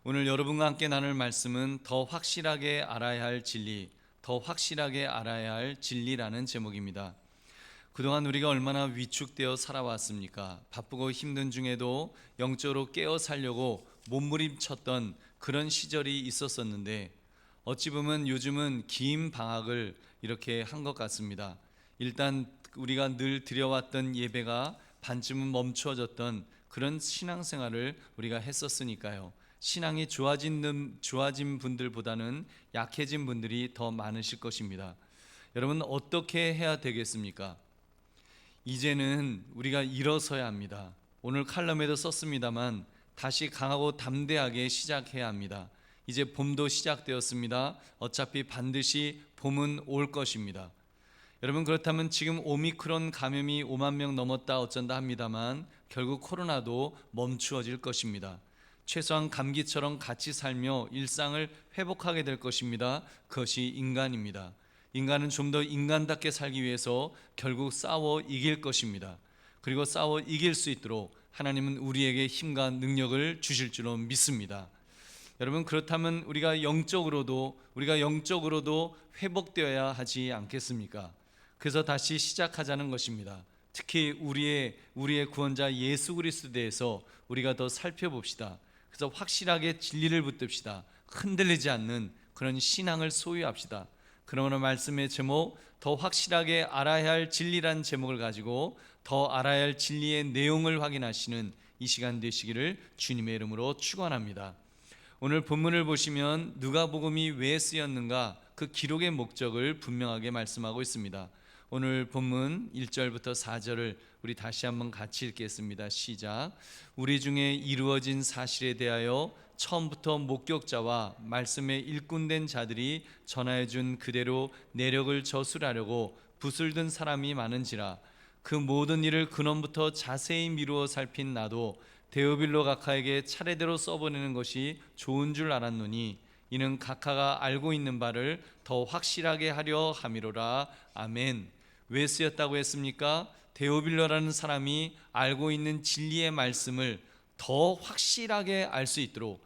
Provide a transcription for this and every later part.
오늘 여러분과 함께 나눌 말씀은 더 확실하게 알아야 할 진리, 더 확실하게 알아야 할 진리라는 제목입니다. 그동안 우리가 얼마나 위축되어 살아왔습니까? 바쁘고 힘든 중에도 영적으로 깨어 살려고 몸부림쳤던 그런 시절이 있었었는데 어찌 보면 요즘은 긴 방학을 이렇게 한 것 같습니다. 일단 우리가 늘 드려왔던 예배가 반쯤은 멈추어졌던 그런 신앙생활을 우리가 했었으니까요. 신앙이 좋아진 분들보다는 약해진 분들이 더 많으실 것입니다. 여러분 어떻게 해야 되겠습니까? 이제는 우리가 일어서야 합니다. 오늘 칼럼에도 썼습니다만 다시 강하고 담대하게 시작해야 합니다. 이제 봄도 시작되었습니다. 어차피 반드시 봄은 올 것입니다. 여러분 그렇다면 지금 오미크론 감염이 5만 명 넘었다 어쩐다 합니다만 결국 코로나도 멈추어질 것입니다. 최소한 감기처럼 같이 살며 일상을 회복하게 될 것입니다. 그것이 인간입니다. 인간은 좀 더 인간답게 살기 위해서 결국 싸워 이길 것입니다. 그리고 싸워 이길 수 있도록 하나님은 우리에게 힘과 능력을 주실 줄로 믿습니다. 여러분 그렇다면 우리가 영적으로도 회복되어야 하지 않겠습니까? 그래서 다시 시작하자는 것입니다. 특히 우리의 구원자 예수 그리스도에 대해서 우리가 더 살펴봅시다. 그래서 확실하게 진리를 붙듭시다. 흔들리지 않는 그런 신앙을 소유합시다. 그러므로 말씀의 제목 더 확실하게 알아야 할 진리란 제목을 가지고 더 알아야 할 진리의 내용을 확인하시는 이 시간 되시기를 주님의 이름으로 축원합니다. 오늘 본문을 보시면 누가복음이 왜 쓰였는가 그 기록의 목적을 분명하게 말씀하고 있습니다. 오늘 본문 1절부터 4절을 우리 다시 한번 같이 읽겠습니다. 시작. 우리 중에 이루어진 사실에 대하여 처음부터 목격자와 말씀에 일꾼된 자들이 전하여 준 그대로 내력을 저술하려고 붓을 든 사람이 많은지라 그 모든 일을 근원부터 자세히 미루어 살핀 나도 데오빌로 각하에게 차례대로 써보내는 것이 좋은 줄 알았노니 이는 각하가 알고 있는 바를 더 확실하게 하려 함이로라. 아멘. 왜 쓰였다고 했습니까? 데오빌로라는 사람이 알고 있는 진리의 말씀을 더 확실하게 알 수 있도록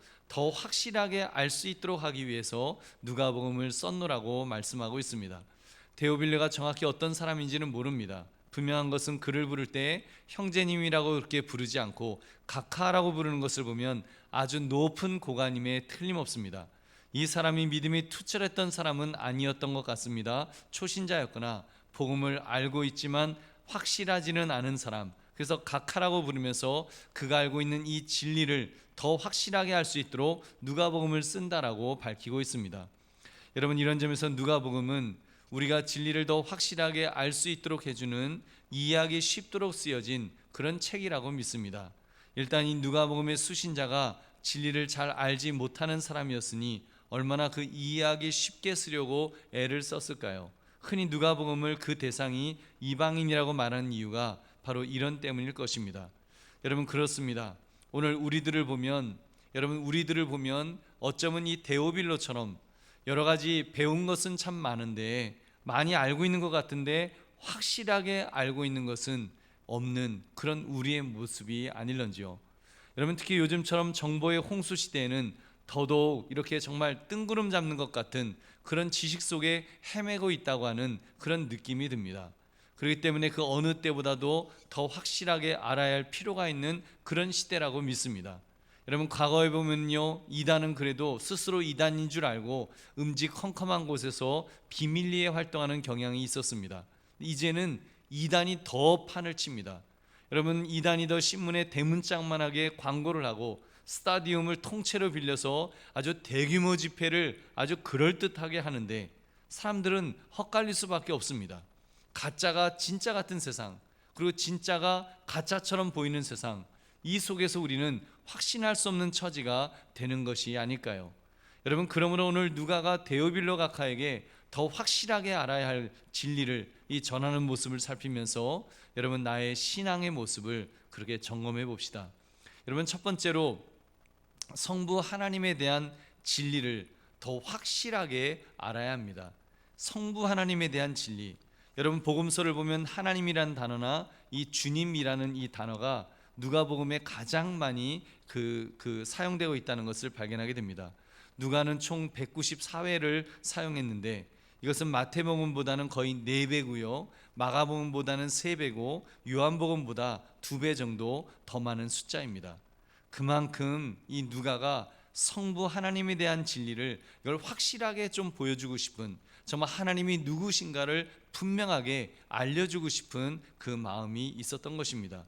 하기 위해서 누가복음을 썼노라고 말씀하고 있습니다. 데오빌로가 정확히 어떤 사람인지는 모릅니다. 분명한 것은 그를 부를 때 형제님이라고 그렇게 부르지 않고 각하라고 부르는 것을 보면 아주 높은 고관임에 틀림없습니다. 이 사람이 믿음이 투철했던 사람은 아니었던 것 같습니다. 초신자였거나 복음을 알고 있지만 확실하지는 않은 사람, 그래서 각하라고 부르면서 그가 알고 있는 이 진리를 더 확실하게 할 수 있도록 누가복음을 쓴다라고 밝히고 있습니다. 여러분 이런 점에서 누가복음은 우리가 진리를 더 확실하게 알 수 있도록 해주는 이해하기 쉽도록 쓰여진 그런 책이라고 믿습니다. 일단 이 누가복음의 수신자가 진리를 잘 알지 못하는 사람이었으니 얼마나 그 이해하기 쉽게 쓰려고 애를 썼을까요? 흔히 누가복음을 그 대상이 이방인이라고 말하는 이유가 바로 이런 때문일 것입니다. 여러분 그렇습니다. 오늘 우리들을 보면 어쩌면 이 데오빌로처럼 여러 가지 배운 것은 참 많은데 많이 알고 있는 것 같은데 확실하게 알고 있는 것은 없는 그런 우리의 모습이 아닐런지요. 여러분 특히 요즘처럼 정보의 홍수 시대에는 더더욱 이렇게 정말 뜬구름 잡는 것 같은 그런 지식 속에 헤매고 있다고 하는 그런 느낌이 듭니다. 그렇기 때문에 그 어느 때보다도 더 확실하게 알아야 할 필요가 있는 그런 시대라고 믿습니다. 여러분 과거에 보면요, 이단은 그래도 스스로 이단인 줄 알고 험컴한 곳에서 비밀리에 활동하는 경향이 있었습니다. 이제는 이단이 더 판을 칩니다. 여러분 이단이 더 신문에 대문짝만하게 광고를 하고 스타디움을 통째로 빌려서 아주 대규모 집회를 아주 그럴듯하게 하는데 사람들은 헛갈릴 수밖에 없습니다. 가짜가 진짜 같은 세상, 그리고 진짜가 가짜처럼 보이는 세상, 이 속에서 우리는 확신할 수 없는 처지가 되는 것이 아닐까요? 여러분 그러므로 오늘 누가가 데오빌로 각하에게 더 확실하게 알아야 할 진리를 이 전하는 모습을 살피면서 여러분 나의 신앙의 모습을 그렇게 점검해 봅시다. 여러분 첫 번째로 성부 하나님에 대한 진리를 더 확실하게 알아야 합니다. 성부 하나님에 대한 진리. 여러분 복음서를 보면 하나님이라는 단어나 이 주님이라는 이 단어가 누가복음에 가장 많이 사용되고 있다는 것을 발견하게 됩니다. 누가는 총 194회를 사용했는데 이것은 마태복음보다는 거의 4배고요, 마가복음보다는 3배고 요한복음보다 2배 정도 더 많은 숫자입니다. 그만큼 이 누가가 성부 하나님에 대한 진리를 이걸 확실하게 좀 보여주고 싶은, 정말 하나님이 누구신가를 분명하게 알려주고 싶은 그 마음이 있었던 것입니다.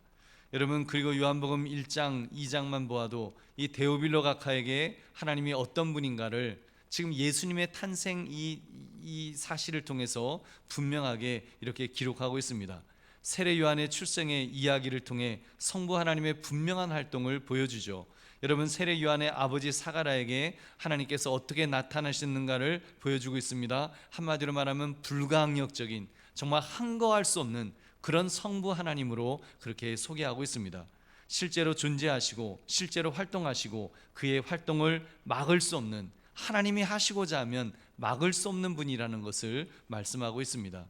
여러분, 그리고 요한복음 1장 2장만 보아도 이 데오빌로 각하에게 하나님이 어떤 분인가를 지금 예수님의 탄생 이 사실을 통해서 분명하게 이렇게 기록하고 있습니다. 세례 요한의 출생의 이야기를 통해 성부 하나님의 분명한 활동을 보여주죠. 여러분, 세례 요한의 아버지 사가랴에게 하나님께서 어떻게 나타나셨는가를 보여주고 있습니다. 한마디로 말하면 불가항력적인, 정말 한거할 수 없는 그런 성부 하나님으로 그렇게 소개하고 있습니다. 실제로 존재하시고 실제로 활동하시고 그의 활동을 막을 수 없는, 하나님이 하시고자 하면 막을 수 없는 분이라는 것을 말씀하고 있습니다.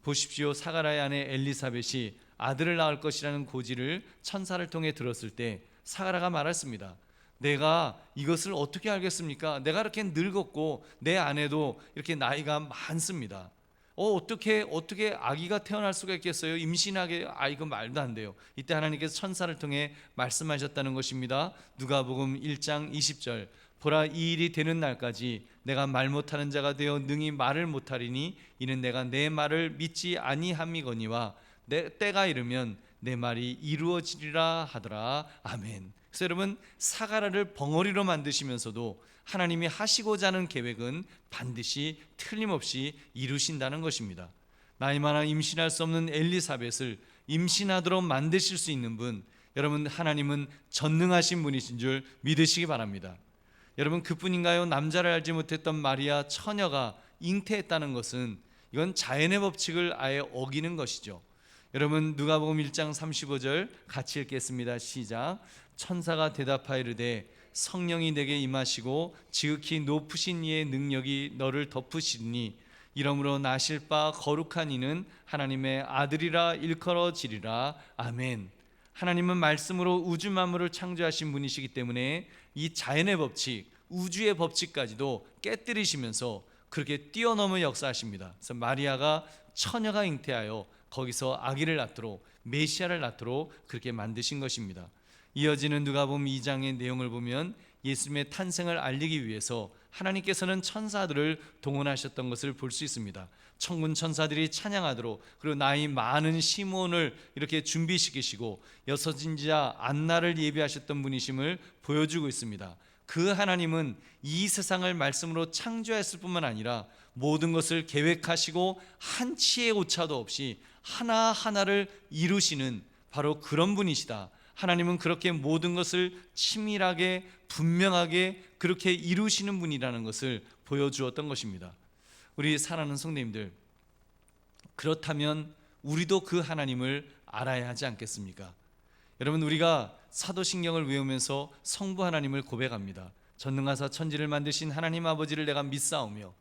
보십시오. 사가랴의 아내 엘리사벳이 아들을 낳을 것이라는 고지를 천사를 통해 들었을 때 사가랴가 말했습니다. 내가 이것을 어떻게 알겠습니까? 내가 이렇게 늙었고 내 아내도 이렇게 나이가 많습니다. 어떻게 아기가 태어날 수가 있겠어요? 임신하게, 이거 말도 안 돼요. 이때 하나님께서 천사를 통해 말씀하셨다는 것입니다. 누가복음 1장 20절, 보라, 이 일이 되는 날까지 내가 말 못하는 자가 되어 능히 말을 못하리니 이는 내가 내 말을 믿지 아니함이거니와 내 때가 이르면 내 말이 이루어지리라 하더라. 아멘. 그래서 여러분, 사가랴를 벙어리로 만드시면서도 하나님이 하시고자 하는 계획은 반드시 틀림없이 이루신다는 것입니다. 나이 많아 임신할 수 없는 엘리사벳을 임신하도록 만드실 수 있는 분, 여러분, 하나님은 전능하신 분이신 줄 믿으시기 바랍니다. 여러분, 그뿐인가요? 남자를 알지 못했던 마리아 처녀가 잉태했다는 것은 이건 자연의 법칙을 아예 어기는 것이죠. 여러분, 누가복음 1장 35절 같이 읽겠습니다. 시작. 천사가 대답하이르되 성령이 내게 임하시고 지극히 높으신 이의 능력이 너를 덮으시니 이러므로 나실 바 거룩한 이는 하나님의 아들이라 일컬어지리라. 아멘. 하나님은 말씀으로 우주 만물을 창조하신 분이시기 때문에 이 자연의 법칙, 우주의 법칙까지도 깨뜨리시면서 그렇게 뛰어넘어 역사하십니다. 그래서 마리아가 처녀가 잉태하여 거기서 아기를 낳도록, 메시아를 낳도록 그렇게 만드신 것입니다. 이어지는 누가복음 2장의 내용을 보면 예수님의 탄생을 알리기 위해서 하나님께서는 천사들을 동원하셨던 것을 볼 수 있습니다. 천군 천사들이 찬양하도록, 그리고 나이 많은 시므온을 이렇게 준비시키시고 여섯인자 안나를 예비하셨던 분이심을 보여주고 있습니다. 그 하나님은 이 세상을 말씀으로 창조했을 뿐만 아니라 모든 것을 계획하시고 한치의 오차도 없이 하나하나를 이루시는 바로 그런 분이시다. 하나님은 그렇게 모든 것을 치밀하게 분명하게 그렇게 이루시는 분이라는 것을 보여주었던 것입니다. 우리 사랑하는 성도님들, 그렇다면 우리도 그 하나님을 알아야 하지 않겠습니까? 여러분, 우리가 사도신경을 외우면서 성부 하나님을 고백합니다. 전능하사 천지를 만드신 하나님 아버지를 내가 믿사오며,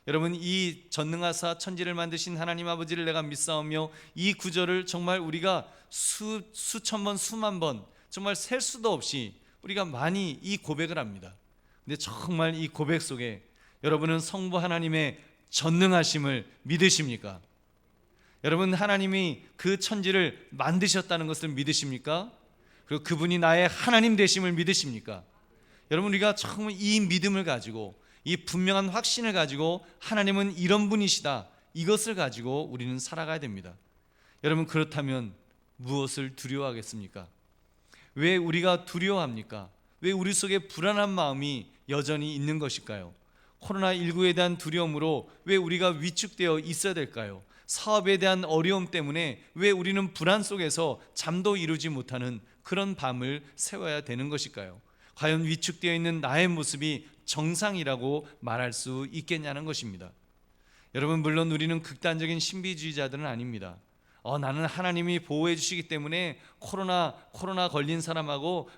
여러분, 이 전능하사 천지를 만드신 하나님 아버지를 내가 믿사오며, 이 구절을 정말 우리가 수천 번, 수만 번, 정말 셀 수도 없이 우리가 많이 이 고백을 합니다. 근데 정말 이 고백 속에 여러분은 성부 하나님의 전능하심을 믿으십니까? 여러분, 하나님이 그 천지를 만드셨다는 것을 믿으십니까? 그리고 그분이 나의 하나님 되심을 믿으십니까? 여러분, 우리가 정말 이 믿음을 가지고, 이 분명한 확신을 가지고 하나님은 이런 분이시다, 이것을 가지고 우리는 살아가야 됩니다. 여러분, 그렇다면 무엇을 두려워하겠습니까? 왜 우리가 두려워합니까? 왜 우리 속에 불안한 마음이 여전히 있는 것일까요? 코로나19에 대한 두려움으로 왜 우리가 위축되어 있어야 될까요? 사업에 대한 어려움 때문에 왜 우리는 불안 속에서 잠도 이루지 못하는 그런 밤을 새워야 되는 것일까요? 과연 위축되어 있는 나의 모습이 정상이라고 말할 수 있겠냐는 것입니다. 여러분, 물론 우리는 극단적인 신비주의자들은 아닙니다. 나는 하나님이 보호해 주시기 때문에 코로나 걸린 사람하고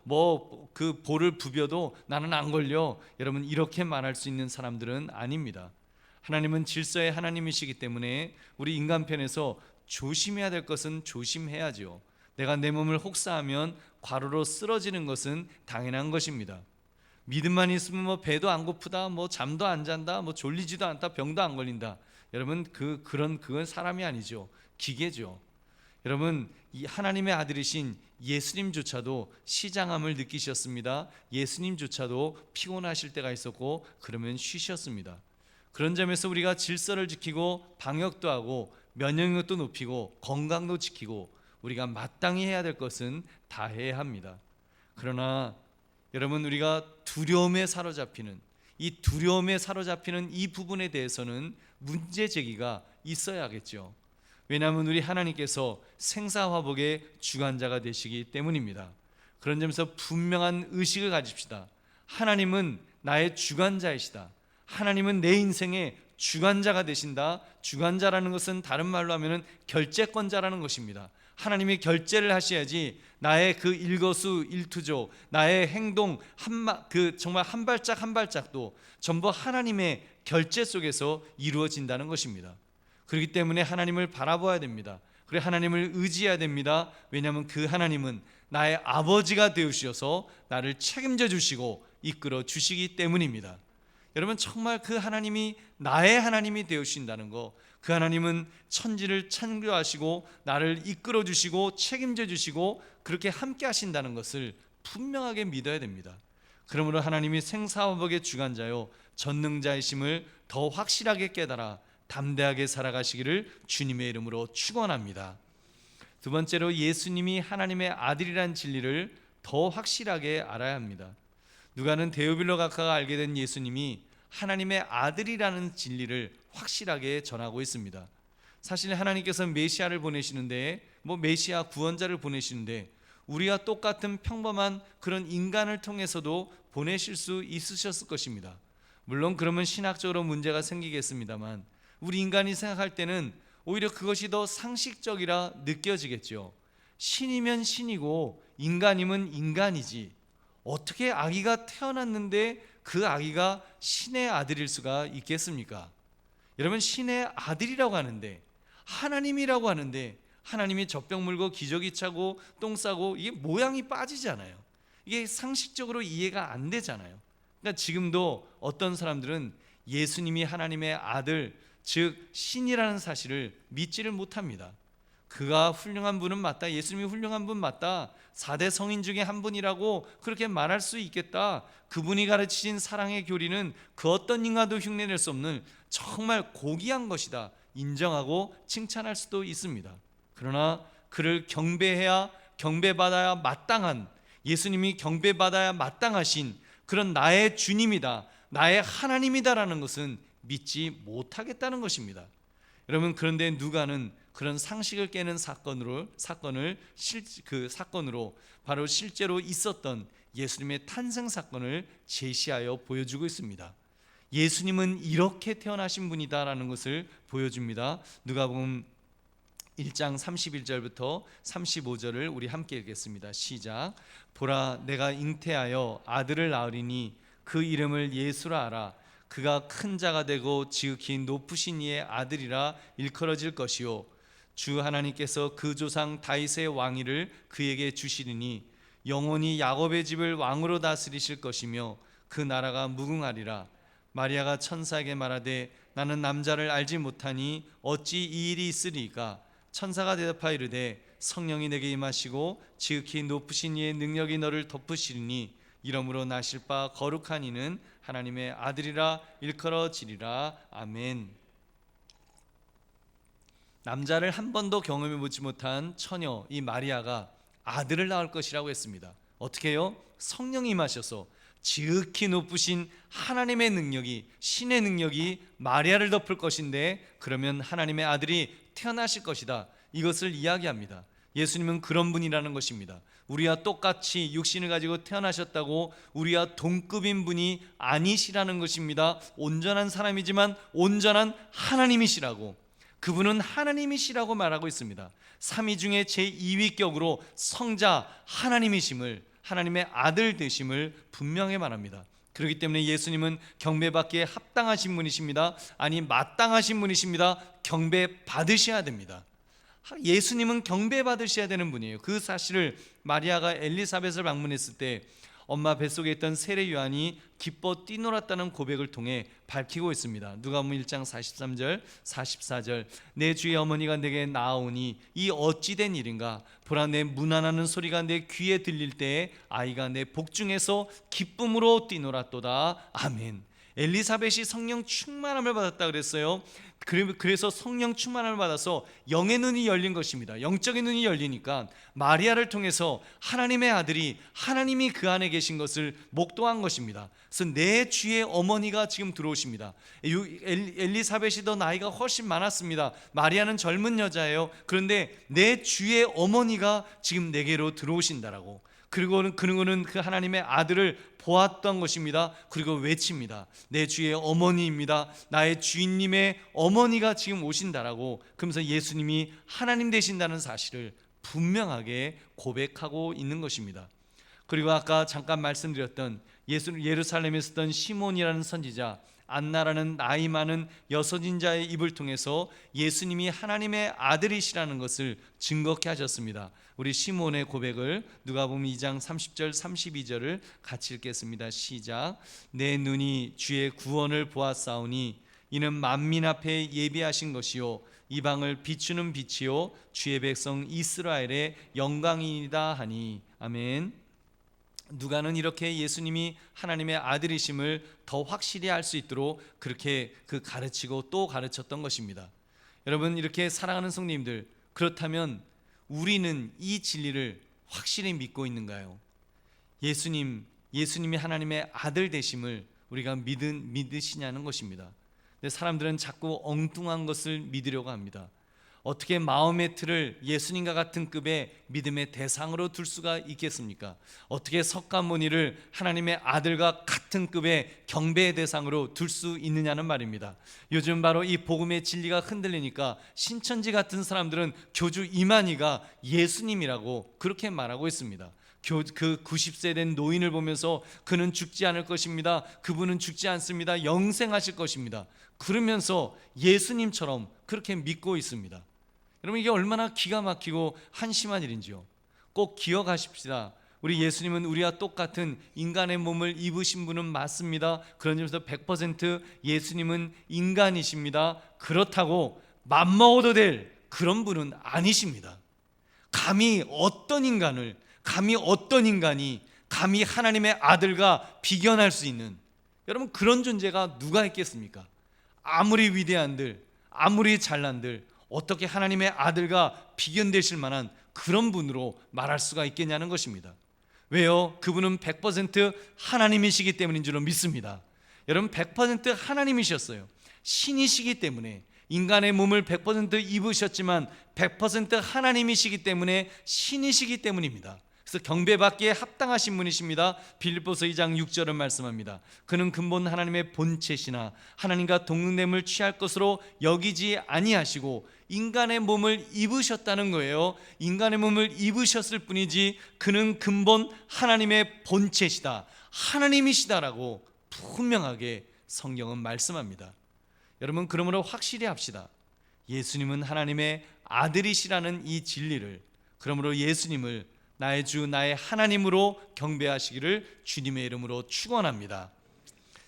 그 볼을 부벼도 나는 안 걸려, 여러분, 이렇게 말할 수 있는 사람들은 아닙니다. 하나님은 질서의 하나님이시기 때문에 우리 인간편에서 조심해야 될 것은 조심해야죠. 내가 내 몸을 혹사하면 과로로 쓰러지는 것은 당연한 것입니다. 믿음만 있으면 뭐 배도 안 고프다, 뭐 잠도 안 잔다, 뭐 졸리지도 않다, 병도 안 걸린다. 여러분 그건 사람이 아니죠. 기계죠. 여러분 이 하나님의 아들이신 예수님조차도 시장함을 느끼셨습니다. 예수님조차도 피곤하실 때가 있었고 그러면 쉬셨습니다. 그런 점에서 우리가 질서를 지키고 방역도 하고 면역력도 높이고 건강도 지키고 우리가 마땅히 해야 될 것은 다 해야 합니다. 그러나 여러분 우리가 두려움에 사로잡히는 이 부분에 대해서는 문제 제기가 있어야겠죠. 왜냐하면 우리 하나님께서 생사화복의 주관자가 되시기 때문입니다. 그런 점에서 분명한 의식을 가집시다. 하나님은 나의 주관자이시다. 하나님은 내 인생의 주관자가 되신다. 주관자라는 것은 다른 말로 하면 결재권자라는 것입니다. 하나님이 결재를 하셔야지 나의 그 일거수일투족, 나의 행동 정말 한 발짝 한 발짝도 전부 하나님의 결재 속에서 이루어진다는 것입니다. 그렇기 때문에 하나님을 바라봐야 됩니다. 그래 하나님을 의지해야 됩니다. 왜냐하면 그 하나님은 나의 아버지가 되어주셔서 나를 책임져 주시고 이끌어 주시기 때문입니다. 여러분 정말 그 하나님이 나의 하나님이 되어주신다는 거, 그 하나님은 천지를 창조하시고 나를 이끌어 주시고 책임져 주시고 그렇게 함께 하신다는 것을 분명하게 믿어야 됩니다. 그러므로 하나님이 생사화복의 주관자요 전능자이심을 더 확실하게 깨달아 담대하게 살아가시기를 주님의 이름으로 축원합니다. 두 번째로 예수님이 하나님의 아들이란 진리를 더 확실하게 알아야 합니다. 누가는 데오빌로 각하가 알게 된 예수님이 하나님의 아들이라는 진리를 확실하게 전하고 있습니다. 사실 하나님께서 메시아를 보내시는데 메시아 구원자를 보내시는데 우리와 똑같은 평범한 그런 인간을 통해서도 보내실 수 있으셨을 것입니다. 물론 그러면 신학적으로 문제가 생기겠습니다만 우리 인간이 생각할 때는 오히려 그것이 더 상식적이라 느껴지겠죠. 신이면 신이고 인간이면 인간이지 어떻게 아기가 태어났는데 그 아기가 신의 아들일 수가 있겠습니까? 여러분 신의 아들이라고 하는데 하나님이라고 하는데 하나님이 젖병 물고 기저귀 차고 똥 싸고 이게 모양이 빠지잖아요. 이게 상식적으로 이해가 안 되잖아요. 그러니까 지금도 어떤 사람들은 예수님이 하나님의 아들 즉 신이라는 사실을 믿지를 못합니다. 그가 훌륭한 분은 맞다. 예수님이 훌륭한 분 맞다. 4대 성인 중에 한 분이라고 그렇게 말할 수 있겠다. 그분이 가르치신 사랑의 교리는 그 어떤 인간도 흉내낼 수 없는 정말 고귀한 것이다. 인정하고 칭찬할 수도 있습니다. 그러나 그를 경배받아야 마땅한 예수님이 경배받아야 마땅하신 그런 나의 주님이다. 나의 하나님이다라는 것은 믿지 못하겠다는 것입니다. 여러분 그런데 누가는 그런 상식을 깨는 사건으로 바로 실제로 있었던 예수님의 탄생 사건을 제시하여 보여주고 있습니다. 예수님은 이렇게 태어나신 분이다라는 것을 보여줍니다. 누가복음 1장 31절부터 35절을 우리 함께 읽겠습니다. 시작. 보라 내가 잉태하여 아들을 낳으리니 그 이름을 예수라 하라. 그가 큰 자가 되고 지극히 높으신 이의 아들이라 일컬어질 것이요 주 하나님께서 그 조상 다윗의 왕위를 그에게 주시리니 영원히 야곱의 집을 왕으로 다스리실 것이며 그 나라가 무궁하리라. 마리아가 천사에게 말하되 나는 남자를 알지 못하니 어찌 이 일이 있으리까. 천사가 대답하여 이르되 성령이 내게 임하시고 지극히 높으신 이의 능력이 너를 덮으시리니 이러므로 나실 바 거룩한 이는 하나님의 아들이라 일컬어지리라. 아멘. 남자를 한 번도 경험해 보지 못한 처녀 이 마리아가 아들을 낳을 것이라고 했습니다. 어떻게 해요? 성령이 임하셔서 지극히 높으신 하나님의 능력이 신의 능력이 마리아를 덮을 것인데 그러면 하나님의 아들이 태어나실 것이다. 이것을 이야기합니다. 예수님은 그런 분이라는 것입니다. 우리와 똑같이 육신을 가지고 태어나셨다고 우리와 동급인 분이 아니시라는 것입니다. 온전한 사람이지만 온전한 하나님이시라고, 그분은 하나님이시라고 말하고 있습니다. 삼위 중에 제2위격으로 성자 하나님이심을, 하나님의 아들 되심을 분명히 말합니다. 그렇기 때문에 예수님은 경배받기에 합당하신 분이십니다. 아니 마땅하신 분이십니다. 경배 받으셔야 됩니다. 예수님은 경배받으셔야 되는 분이에요. 그 사실을 마리아가 엘리사벳을 방문했을 때 엄마 뱃속에 있던 세례 요한이 기뻐 뛰놀았다는 고백을 통해 밝히고 있습니다. 누가복음 1장 43절 44절 내 주의 어머니가 내게 나아오니 이 어찌된 일인가 보라 내 문안하는 소리가 내 귀에 들릴 때에 아이가 내 복중에서 기쁨으로 뛰놀았도다. 아멘. 엘리사벳이 성령 충만함을 받았다 그랬어요. 그래서 성령 충만함을 받아서 영의 눈이 열린 것입니다. 영적인 눈이 열리니까 마리아를 통해서 하나님의 아들이 하나님이 그 안에 계신 것을 목도한 것입니다. 그래서 내 주의 어머니가 지금 들어오십니다. 엘리사벳이 더 나이가 훨씬 많았습니다. 마리아는 젊은 여자예요. 그런데 내 주의 어머니가 지금 내게로 들어오신다라고. 그리고는 그는 그 하나님의 아들을 보았던 것입니다. 그리고 외칩니다. 내 주의 어머니입니다. 나의 주인님의 어머니가 지금 오신다라고. 그러면서 예수님이 하나님 되신다는 사실을 분명하게 고백하고 있는 것입니다. 그리고 아까 잠깐 말씀드렸던 예루살렘에 있었던 시몬이라는 선지자, 안나라는 나이 많은 여선인자의 입을 통해서 예수님이 하나님의 아들이시라는 것을 증거케 하셨습니다. 우리 시몬의 고백을 누가복음 2장 30절 32절을 같이 읽겠습니다. 시작. 내 눈이 주의 구원을 보았사오니 이는 만민 앞에 예비하신 것이요 이방을 비추는 빛이요 주의 백성 이스라엘의 영광이다 하니. 아멘. 누가는 이렇게 예수님이 하나님의 아들이심을 더 확실히 알 수 있도록 그렇게 가르치고 또 가르쳤던 것입니다. 여러분, 이렇게 사랑하는 성도님들, 그렇다면 우리는 이 진리를 확실히 믿고 있는가요? 예수님이 하나님의 아들 되심을 우리가 믿으시냐는 것입니다. 근데 사람들은 자꾸 엉뚱한 것을 믿으려고 합니다. 어떻게 마음의 틀을 예수님과 같은 급의 믿음의 대상으로 둘 수가 있겠습니까? 어떻게 석가모니를 하나님의 아들과 같은 급의 경배의 대상으로 둘 수 있느냐는 말입니다. 요즘 바로 이 복음의 진리가 흔들리니까 신천지 같은 사람들은 교주 이만희가 예수님이라고 그렇게 말하고 있습니다. 그 90세 된 노인을 보면서 그는 죽지 않을 것입니다. 그분은 죽지 않습니다. 영생하실 것입니다. 그러면서 예수님처럼 그렇게 믿고 있습니다. 여러분, 이게 얼마나 기가 막히고 한심한 일인지요. 꼭 기억하십시다. 우리 예수님은 우리와 똑같은 인간의 몸을 입으신 분은 맞습니다. 그런 점에서 100% 예수님은 인간이십니다. 그렇다고 맘먹어도 될 그런 분은 아니십니다. 감히 어떤 인간이 감히 하나님의 아들과 비견할 수 있는, 여러분, 그런 존재가 누가 있겠습니까? 아무리 위대한들, 아무리 잘난들, 어떻게 하나님의 아들과 비견되실 만한 그런 분으로 말할 수가 있겠냐는 것입니다. 왜요? 그분은 100% 하나님이시기 때문인 줄로 믿습니다. 여러분, 100% 하나님이셨어요. 신이시기 때문에, 인간의 몸을 100% 입으셨지만 100% 하나님이시기 때문에 신이시기 때문입니다. 그래서 경배받기에 합당하신 분이십니다. 빌립보서 2장 6절은 말씀합니다. 그는 근본 하나님의 본체시나 하나님과 동등됨을 취할 것으로 여기지 아니하시고 인간의 몸을 입으셨다는 거예요. 인간의 몸을 입으셨을 뿐이지 그는 근본 하나님의 본체시다, 하나님이시다라고 분명하게 성경은 말씀합니다. 여러분, 그러므로 확실히 합시다. 예수님은 하나님의 아들이시라는 이 진리를, 그러므로 예수님을 나의 주 나의 하나님으로 경배하시기를 주님의 이름으로 축원합니다.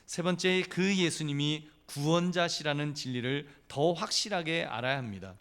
세 번째, 그 예수님이 구원자시라는 진리를 더 확실하게 알아야 합니다.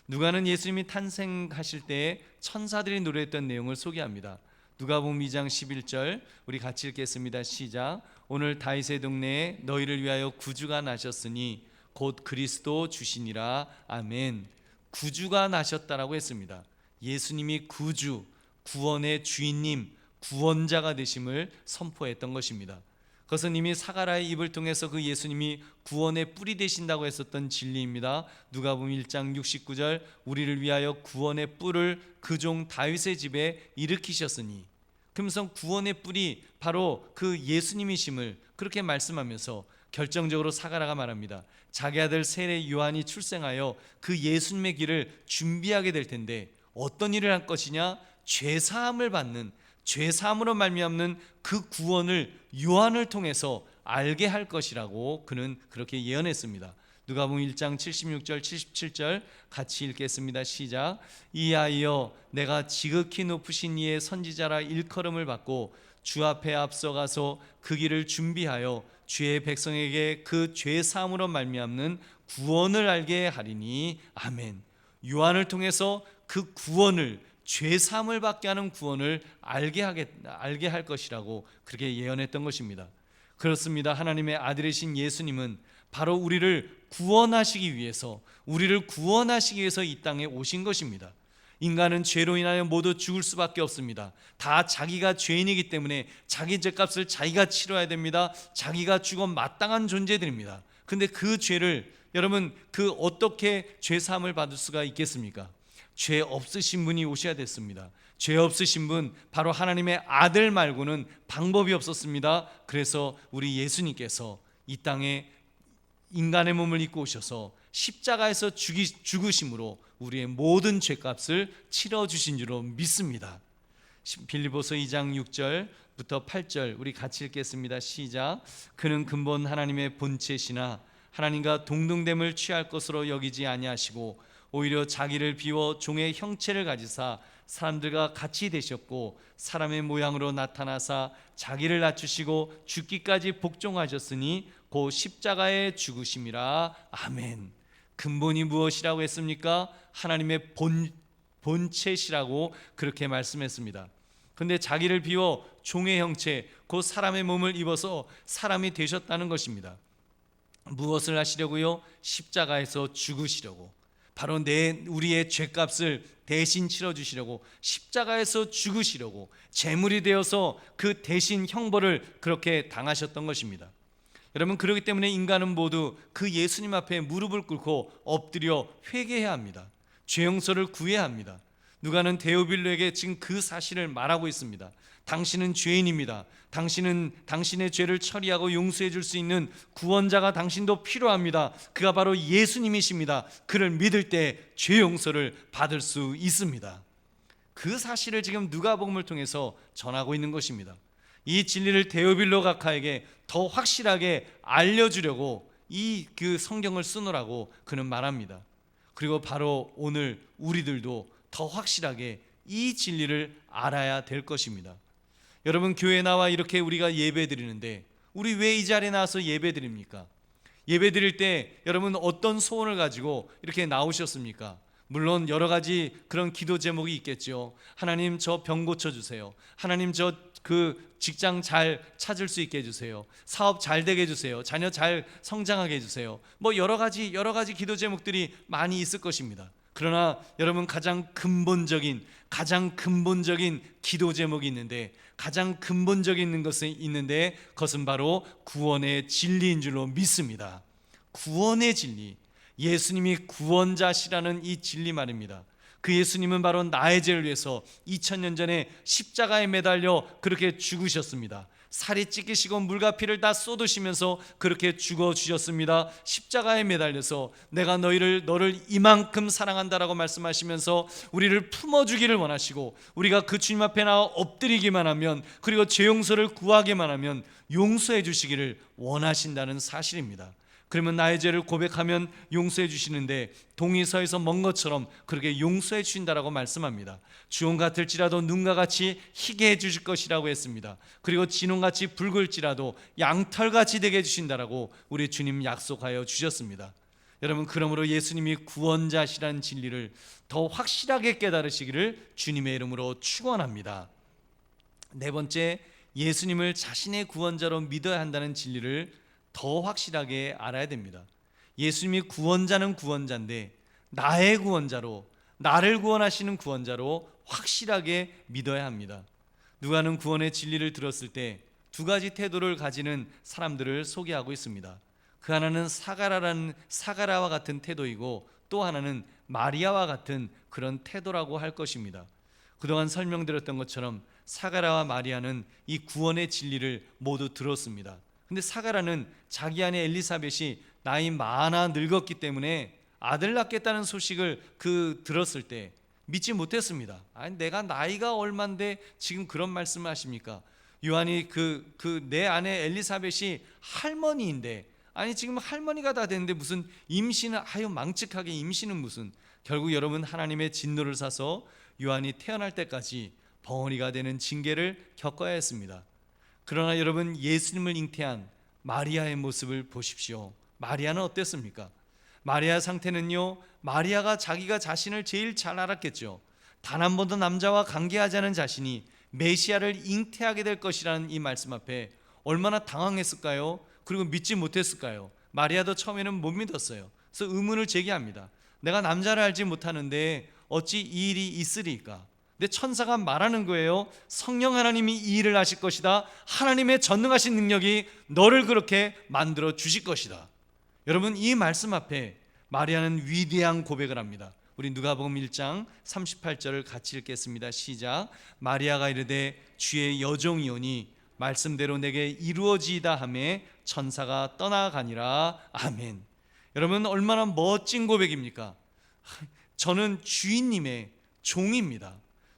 누가는 예수님이 탄생하실 때에 천사들이 노래했던 내용을 소개합니다. 누가복음 2장 11절 우리 같이 읽겠습니다. 시작. 오늘 다윗의 동네에 너희를 위하여 구주가 나셨으니 곧 그리스도 주시니라. 아멘. 구주가 나셨다라고 했습니다. 예수님이 구주, 구원의 주인님, 구원자가 되심을 선포했던 것입니다. 그것은 이미 사가랴의 입을 통해서 그 예수님이 구원의 뿌리 되신다고 했었던 진리입니다. 누가복음 1장 69절 우리를 위하여 구원의 뿔을 그 종 다윗의 집에 일으키셨으니, 그러면서 구원의 뿔이 바로 그 예수님이심을 그렇게 말씀하면서 결정적으로 사가랴가 말합니다. 자기 아들 세례 요한이 출생하여 그 예수님의 길을 준비하게 될 텐데 어떤 일을 할 것이냐? 죄사함을 받는, 죄사함으로 말미암는 그 구원을 요한을 통해서 알게 할 것이라고 그는 그렇게 예언했습니다. 누가복음 1장 76절 77절 같이 읽겠습니다. 시작. 이하여 내가 지극히 높으신 이의 선지자라 일컬음을 받고 주 앞에 앞서가서 그 길을 준비하여 주의 백성에게 그 죄 사함으로 말미암는 구원을 알게 하리니 아멘. 요한을 통해서 그 구원을, 죄 사함을 받게 하는 구원을 알게 할 것이라고 그렇게 예언했던 것입니다. 그렇습니다. 하나님의 아들이신 예수님은 바로 우리를 구원하시기 위해서 이 땅에 오신 것입니다. 인간은 죄로 인하여 모두 죽을 수밖에 없습니다. 다 자기가 죄인이기 때문에 자기 죄값을 자기가 치러야 됩니다. 자기가 죽어 마땅한 존재들입니다. 근데 그 죄를 여러분 어떻게 죄 사함을 받을 수가 있겠습니까? 죄 없으신 분이 오셔야 됐습니다. 죄 없으신 분, 바로 하나님의 아들 말고는 방법이 없었습니다. 그래서 우리 예수님께서 이 땅에 인간의 몸을 입고 오셔서 십자가에서 죽으심으로 우리의 모든 죄값을 치러주신 줄로 믿습니다. 빌립보서 2장 6절부터 8절 우리 같이 읽겠습니다. 시작. 그는 근본 하나님의 본체시나 하나님과 동등됨을 취할 것으로 여기지 아니하시고 오히려 자기를 비워 종의 형체를 가지사 사람들과 같이 되셨고 사람의 모양으로 나타나사 자기를 낮추시고 죽기까지 복종하셨으니 곧 십자가에 죽으심이라. 아멘. 근본이 무엇이라고 했습니까? 하나님의 본체시라고 그렇게 말씀했습니다. 근데 자기를 비워 종의 형체, 곧 사람의 몸을 입어서 사람이 되셨다는 것입니다. 무엇을 하시려고요? 십자가에서 죽으시려고. 바로 우리의 죄값을 대신 치러주시려고, 십자가에서 죽으시려고, 제물이 되어서 그 대신 형벌을 그렇게 당하셨던 것입니다. 여러분, 그렇기 때문에 인간은 모두 그 예수님 앞에 무릎을 꿇고 엎드려 회개해야 합니다. 죄 용서를 구해야 합니다. 누가는 데오빌로에게 지금 그 사실을 말하고 있습니다. 당신은 죄인입니다. 당신은 당신의 죄를 처리하고 용서해 줄 수 있는 구원자가 당신도 필요합니다. 그가 바로 예수님이십니다. 그를 믿을 때 죄 용서를 받을 수 있습니다. 그 사실을 지금 누가복음을 통해서 전하고 있는 것입니다. 이 진리를 데오빌로 각하에게 더 확실하게 알려주려고 그 성경을 쓰노라고 그는 말합니다. 그리고 바로 오늘 우리들도 더 확실하게 이 진리를 알아야 될 것입니다. 여러분, 교회에 나와 이렇게 우리가 예배 드리는데 우리 왜 이 자리에 나와서 예배 드립니까? 예배 드릴 때 여러분 어떤 소원을 가지고 이렇게 나오셨습니까? 물론 여러 가지 그런 기도 제목이 있겠죠. 하나님, 저 병 고쳐주세요. 하나님, 저 직장 잘 찾을 수 있게 해주세요. 사업 잘 되게 해주세요. 자녀 잘 성장하게 해주세요. 뭐 여러 가지 기도 제목들이 많이 있을 것입니다. 그러나 여러분, 가장 근본적인 기도 제목이 있는데, 가장 근본적인 것이 있는데 그것은 바로 구원의 진리인 줄로 믿습니다. 구원의 진리, 예수님이 구원자시라는 이 진리 말입니다. 그 예수님은 바로 나의 죄를 위해서 2000년 전에 십자가에 매달려 그렇게 죽으셨습니다. 살이 찢기시고 물과 피를 다 쏟으시면서 그렇게 죽어주셨습니다. 십자가에 매달려서 내가 너를 이만큼 사랑한다라고 말씀하시면서 우리를 품어주기를 원하시고, 우리가 그 주님 앞에 나와 엎드리기만 하면, 그리고 죄 용서를 구하기만 하면 용서해 주시기를 원하신다는 사실입니다. 그러면 나의 죄를 고백하면 용서해 주시는데 동이서에서 먼 것처럼 그렇게 용서해 주신다라고 말씀합니다. 주홍 같을지라도 눈과 같이 희게 해 주실 것이라고 했습니다. 그리고 진홍같이 붉을지라도 양털같이 되게 해 주신다라고 우리 주님 약속하여 주셨습니다. 여러분, 그러므로 예수님이 구원자시라는 진리를 더 확실하게 깨달으시기를 주님의 이름으로 축원합니다. 네 번째, 예수님을 자신의 구원자로 믿어야 한다는 진리를 더 확실하게 알아야 됩니다. 예수님이 구원자는 구원자인데 나의 구원자로, 나를 구원하시는 구원자로 확실하게 믿어야 합니다. 누가는 구원의 진리를 들었을 때 두 가지 태도를 가지는 사람들을 소개하고 있습니다. 그 하나는 사가라와 같은 태도이고, 또 하나는 마리아와 같은 그런 태도라고 할 것입니다. 그동안 설명드렸던 것처럼 사가라와 마리아는 이 구원의 진리를 모두 들었습니다. 근데 사가라는 자기 아내 엘리사벳이 나이 많아 늙었기 때문에 아들 낳겠다는 소식을 들었을 때 믿지 못했습니다. 아니, 내가 나이가 얼만데 지금 그런 말씀을 하십니까? 요한이 내 아내 엘리사벳이 할머니인데 아니 지금 할머니가 다 됐는데 무슨 임신은 망측하게 임신은 무슨. 결국 여러분 하나님의 진노를 사서 요한이 태어날 때까지 벙어리가 되는 징계를 겪어야 했습니다. 그러나 여러분 예수님을 잉태한 마리아의 모습을 보십시오. 마리아는 어땠습니까? 마리아 상태는요, 마리아가 자기가 자신을 제일 잘 알았겠죠. 단 한 번도 남자와 관계하지 않은 자신이 메시아를 잉태하게 될 것이라는 이 말씀 앞에 얼마나 당황했을까요? 그리고 믿지 못했을까요? 마리아도 처음에는 못 믿었어요. 그래서 의문을 제기합니다. 내가 남자를 알지 못하는데 어찌 이 일이 있으리까? 근데 천사가 말하는 거예요. 성령 하나님이 이 일을 하실 것이다. 하나님의 전능하신 능력이 너를 그렇게 만들어 주실 것이다. 여러분 이 말씀 앞에 마리아는 위대한 고백을 합니다. 우리 누가복음 1장 38절을 같이 읽겠습니다. 시작. 마리아가 이르되 주의 여종이오니 말씀대로 내게 이루어지이다 하매 천사가 떠나가니라. 아멘. 여러분 얼마나 멋진 고백입니까? 저는 주인님의 종입니다.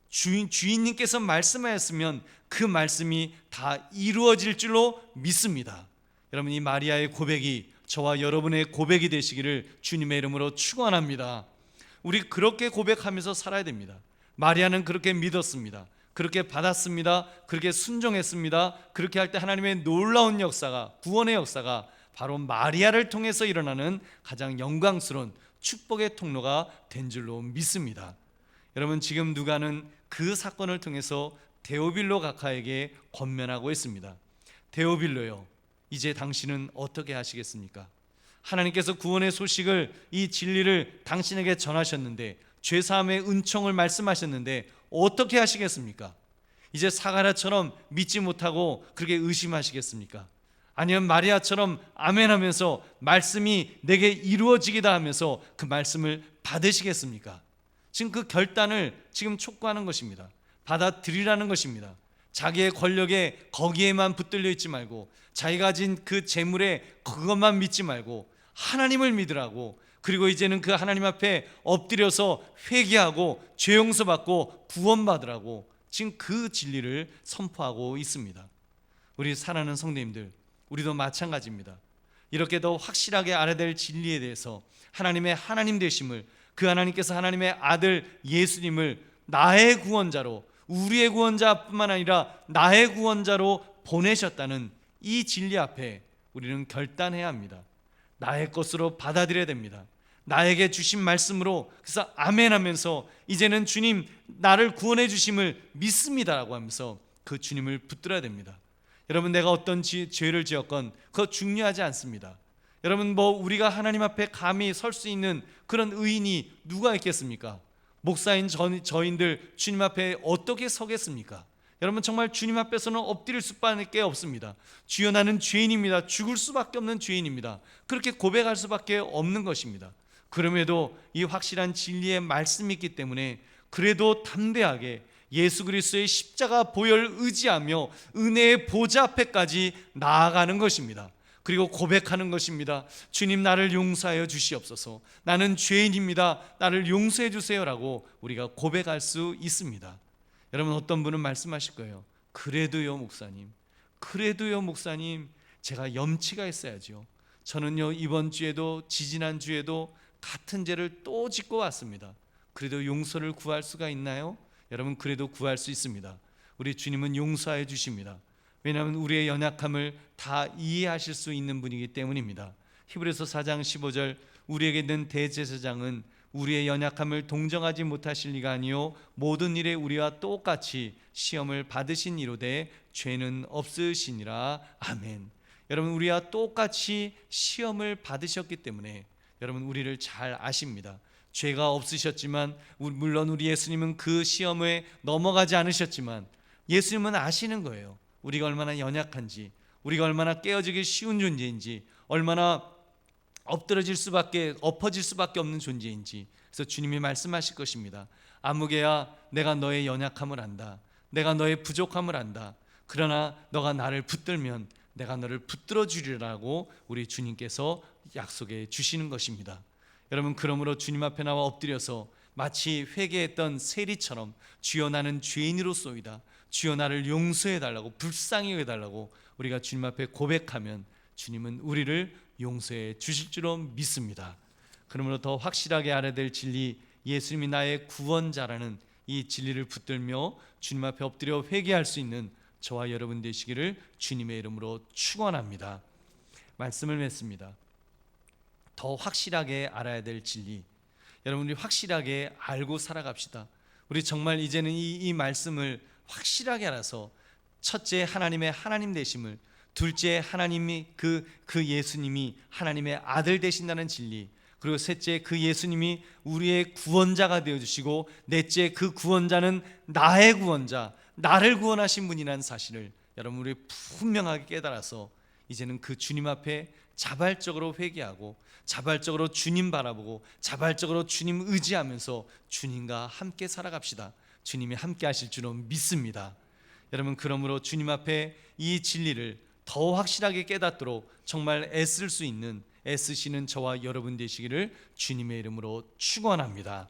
주인님께서 말씀하였으면 그 말씀이 다 이루어질 줄로 믿습니다. 여러분 이 마리아의 고백이 저와 여러분의 고백이 되시기를 주님의 이름으로 축원합니다. 우리 그렇게 고백하면서 살아야 됩니다. 마리아는 그렇게 믿었습니다. 그렇게 받았습니다. 그렇게 순종했습니다. 그렇게 할 때 하나님의 놀라운 역사가, 구원의 역사가 바로 마리아를 통해서 일어나는 가장 영광스러운 축복의 통로가 된 줄로 믿습니다. 여러분 지금 누가는 그 사건을 통해서 데오빌로 각하에게 권면하고 있습니다. 데오빌로요, 이제 당신은 어떻게 하시겠습니까? 하나님께서 구원의 소식을, 이 진리를 당신에게 전하셨는데, 죄사함의 은총을 말씀하셨는데 어떻게 하시겠습니까? 이제 사가랴처럼 믿지 못하고 그렇게 의심하시겠습니까? 아니면 마리아처럼 아멘하면서 말씀이 내게 이루어지기다 하면서 그 말씀을 받으시겠습니까? 지금 그 결단을 지금 촉구하는 것입니다. 받아들이라는 것입니다. 자기의 권력에 거기에만 붙들려 있지 말고, 자기가 가진 그 재물에 그것만 믿지 말고 하나님을 믿으라고, 그리고 이제는 그 하나님 앞에 엎드려서 회개하고 죄 용서받고 구원받으라고 지금 그 진리를 선포하고 있습니다. 우리 사랑하는 성도님들, 우리도 마찬가지입니다. 이렇게 더 확실하게 알아야 될 진리에 대해서 하나님의 하나님 되심을, 그 하나님께서 하나님의 아들 예수님을 나의 구원자로, 우리의 구원자뿐만 아니라 나의 구원자로 보내셨다는 이 진리 앞에 우리는 결단해야 합니다. 나의 것으로 받아들여야 됩니다. 나에게 주신 말씀으로, 그래서 아멘 하면서 이제는 주님 나를 구원해 주심을 믿습니다라고 하면서 그 주님을 붙들어야 됩니다. 여러분 내가 어떤 죄를 지었건 그거 중요하지 않습니다. 여러분 우리가 하나님 앞에 감히 설 수 있는 그런 의인이 누가 있겠습니까? 목사인 저인들 주님 앞에 어떻게 서겠습니까? 여러분 정말 주님 앞에서는 엎드릴 수밖에 없습니다. 주여 나는 죄인입니다. 죽을 수밖에 없는 죄인입니다. 그렇게 고백할 수밖에 없는 것입니다. 그럼에도 이 확실한 진리의 말씀이 있기 때문에 그래도 담대하게 예수 그리스도의 십자가 보혈을 의지하며 은혜의 보좌 앞에까지 나아가는 것입니다. 그리고 고백하는 것입니다. 주님 나를 용서하여 주시옵소서. 나는 죄인입니다. 나를 용서해 주세요라고 우리가 고백할 수 있습니다. 여러분 어떤 분은 말씀하실 거예요. 그래도요 목사님, 그래도요 목사님, 제가 염치가 있어야죠. 저는요 이번 주에도 지지난 주에도 같은 죄를 또 짓고 왔습니다. 그래도 용서를 구할 수가 있나요? 여러분 그래도 구할 수 있습니다. 우리 주님은 용서해 주십니다. 왜냐하면 우리의 연약함을 다 이해하실 수 있는 분이기 때문입니다. 히브리서 4장 15절, 우리에게 있는 대제사장은 우리의 연약함을 동정하지 못하실 리가 아니요 모든 일에 우리와 똑같이 시험을 받으신 이로되 죄는 없으시니라. 아멘. 여러분 우리와 똑같이 시험을 받으셨기 때문에 여러분 우리를 잘 아십니다. 죄가 없으셨지만, 물론 우리 예수님은 그 시험에 넘어가지 않으셨지만 예수님은 아시는 거예요. 우리가 얼마나 연약한지, 우리가 얼마나 깨어지기 쉬운 존재인지, 얼마나 엎어질 수밖에 없는 존재인지. 그래서 주님이 말씀하실 것입니다. 아무개야 내가 너의 연약함을 안다. 내가 너의 부족함을 안다. 그러나 너가 나를 붙들면 내가 너를 붙들어 주리라고 우리 주님께서 약속해 주시는 것입니다. 여러분 그러므로 주님 앞에 나와 엎드려서 마치 회개했던 세리처럼 주여 나는 죄인으로소이다. 주여 나를 용서해 달라고, 불쌍히 해 달라고 우리가 주님 앞에 고백하면 주님은 우리를 용서해 주실 줄로 믿습니다. 그러므로 더 확실하게 알아야 될 진리, 예수님이 나의 구원자라는 이 진리를 붙들며 주님 앞에 엎드려 회개할 수 있는 저와 여러분 되시기를 주님의 이름으로 축원합니다. 말씀을 맺습니다. 더 확실하게 알아야 될 진리, 여러분이 확실하게 알고 살아갑시다. 우리 정말 이제는 이 말씀을 확실하게 알아서, 첫째 하나님의 하나님 되심을, 둘째 하나님이 그 예수님이 하나님의 아들 되신다는 진리, 그리고 셋째 그 예수님이 우리의 구원자가 되어주시고, 넷째 그 구원자는 나의 구원자, 나를 구원하신 분이라는 사실을 여러분 우리 분명하게 깨달아서 이제는 그 주님 앞에 자발적으로 회개하고, 자발적으로 주님 바라보고, 자발적으로 주님 의지하면서 주님과 함께 살아갑시다. 주님이 함께 하실 줄은 믿습니다. 여러분, 그러므로 주님 앞에 이 진리를 더 확실하게 깨닫도록 정말 애쓸 수 있는, 애쓰시는 저와 여러분 되시기를 주님의 이름으로 축원합니다.